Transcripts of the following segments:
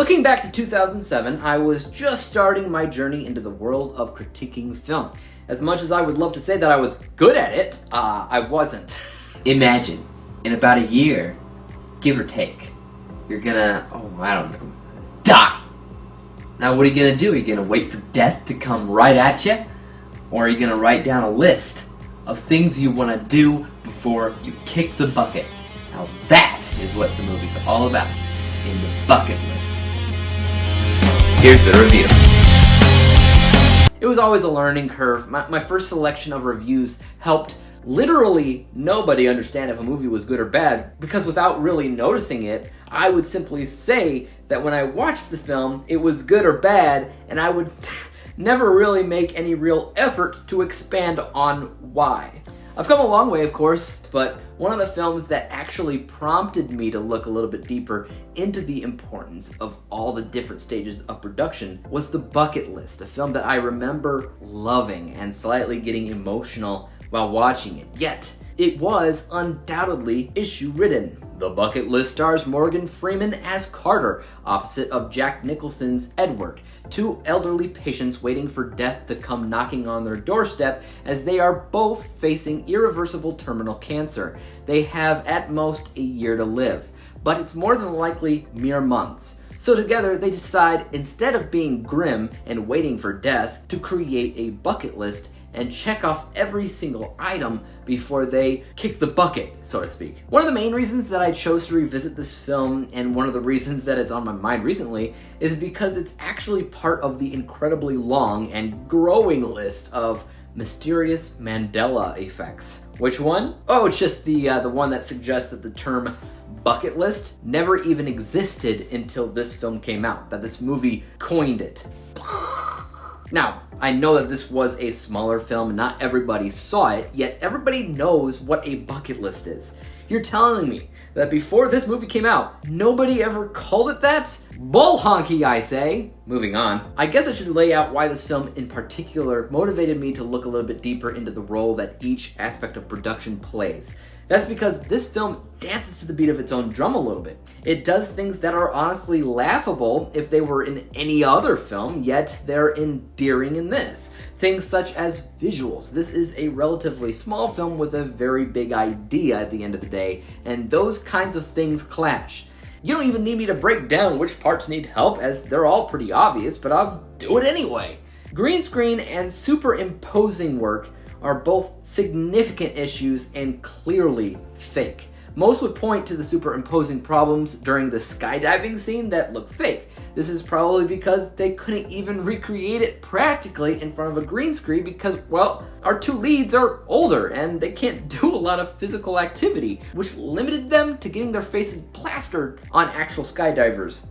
Looking back to 2007, I was just starting my journey into the world of critiquing film. As much as I would love to say that I was good at it, I wasn't. Imagine, in about a year, give or take, you're gonna, die. Now what are you gonna do? Are you gonna wait for death to come right at you? Or are you gonna write down a list of things you wanna do before you kick the bucket? Now that is what the movie's all about, in the bucket list. Here's the review. It was always a learning curve. My first selection of reviews helped literally nobody understand if a movie was good or bad, because without really noticing it, I would simply say that when I watched the film, it was good or bad, and I would never really make any real effort to expand on why. I've come a long way, of course, but one of the films that actually prompted me to look a little bit deeper into the importance of all the different stages of production was The Bucket List, a film that I remember loving and slightly getting emotional while watching it. Yet, it was undoubtedly issue-ridden. The Bucket List stars Morgan Freeman as Carter, opposite of Jack Nicholson's Edward, two elderly patients waiting for death to come knocking on their doorstep as they are both facing irreversible terminal cancer. They have at most a year to live, but it's more than likely mere months. So together they decide, instead of being grim and waiting for death, to create a bucket list and check off every single item before they kick the bucket, so to speak. One of the main reasons that I chose to revisit this film, and one of the reasons that it's on my mind recently, is because it's actually part of the incredibly long and growing list of mysterious Mandela effects. Which one? Oh, it's just the one that suggests that the term bucket list never even existed until this film came out, that this movie coined it. Now, I know that this was a smaller film and not everybody saw it, yet everybody knows what a bucket list is. You're telling me that before this movie came out, nobody ever called it that? Bull honky, I say. Moving on. I guess I should lay out why this film in particular motivated me to look a little bit deeper into the role that each aspect of production plays. That's because this film dances to the beat of its own drum a little bit. It does things that are honestly laughable if they were in any other film, yet they're endearing in this. Things such as visuals. This is a relatively small film with a very big idea at the end of the day, and those kinds of things clash. You don't even need me to break down which parts need help, as they're all pretty obvious, but I'll do it anyway. Green screen and superimposing work are both significant issues and clearly fake. Most would point to the superimposing problems during the skydiving scene that look fake. This is probably because they couldn't even recreate it practically in front of a green screen because, well, our two leads are older and they can't do a lot of physical activity, which limited them to getting their faces plastered on actual skydivers.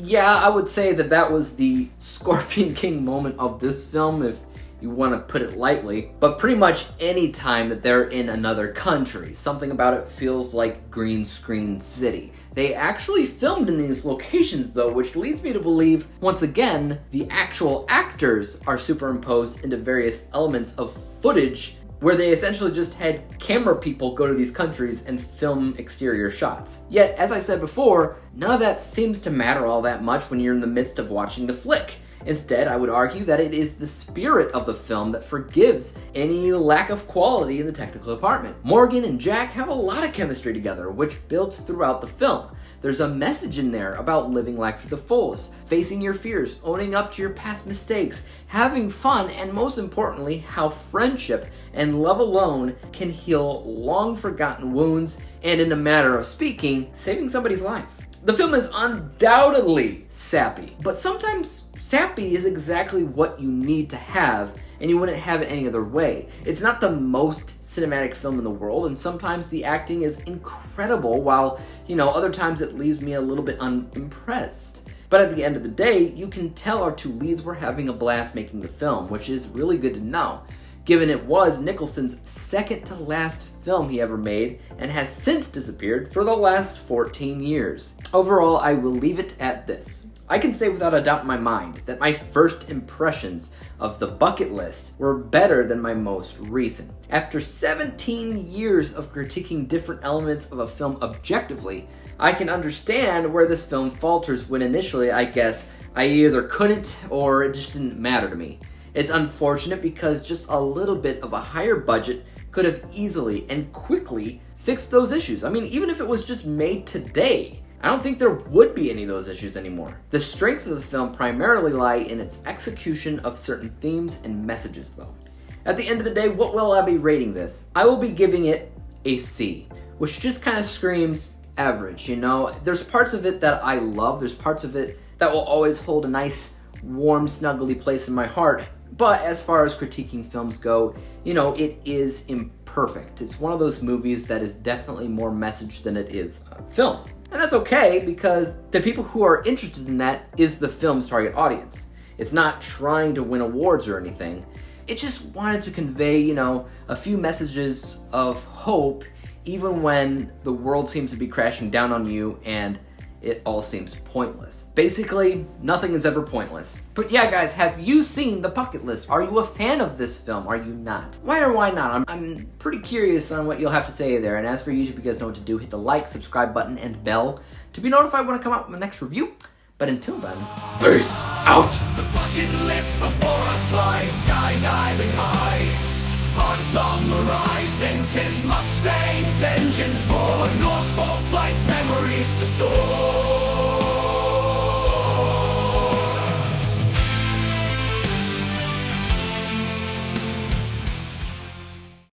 Yeah, I would say that was the Scorpion King moment of this film, if you want to put it lightly, but pretty much any time that they're in another country, something about it feels like Green Screen City. They actually filmed in these locations though, which leads me to believe, once again, the actual actors are superimposed into various elements of footage where they essentially just had camera people go to these countries and film exterior shots. Yet, as I said before, none of that seems to matter all that much when you're in the midst of watching the flick. Instead, I would argue that it is the spirit of the film that forgives any lack of quality in the technical department. Morgan and Jack have a lot of chemistry together, which builds throughout the film. There's a message in there about living life to the fullest, facing your fears, owning up to your past mistakes, having fun, and most importantly, how friendship and love alone can heal long forgotten wounds, and in a matter of speaking, saving somebody's life. The film is undoubtedly sappy, but sometimes sappy is exactly what you need to have, and you wouldn't have it any other way. It's not the most cinematic film in the world, and sometimes the acting is incredible, while, other times it leaves me a little bit unimpressed. But at the end of the day, you can tell our two leads were having a blast making the film, which is really good to know, given it was Nicholson's second to last film he ever made and has since disappeared for the last 14 years. Overall, I will leave it at this. I can say without a doubt in my mind that my first impressions of the bucket list were better than my most recent. After 17 years of critiquing different elements of a film objectively, I can understand where this film falters when initially, I guess, I either couldn't or it just didn't matter to me. It's unfortunate because just a little bit of a higher budget could have easily and quickly fixed those issues. I mean, even if it was just made today, I don't think there would be any of those issues anymore. The strengths of the film primarily lie in its execution of certain themes and messages, though. At the end of the day, what will I be rating this? I will be giving it a C, which just kind of screams average, you know? There's parts of it that I love, there's parts of it that will always hold a nice, warm, snuggly place in my heart. But as far as critiquing films go, you know, it is imperfect. It's one of those movies that is definitely more message than it is film. And that's okay, because the people who are interested in that is the film's target audience. It's not trying to win awards or anything. It just wanted to convey, you know, a few messages of hope, even when the world seems to be crashing down on you and it all seems pointless. Basically, nothing is ever pointless. But yeah, guys, have you seen The Bucket List? Are you a fan of this film? Are you not? Why or why not? I'm pretty curious on what you'll have to say there. And as for YouTube, you guys know what to do. Hit the like, subscribe button, and bell to be notified when I come out with my next review. But until then, peace out! The bucket list before us lies skydiving high. On summarized vintage Mustangs, engines roar.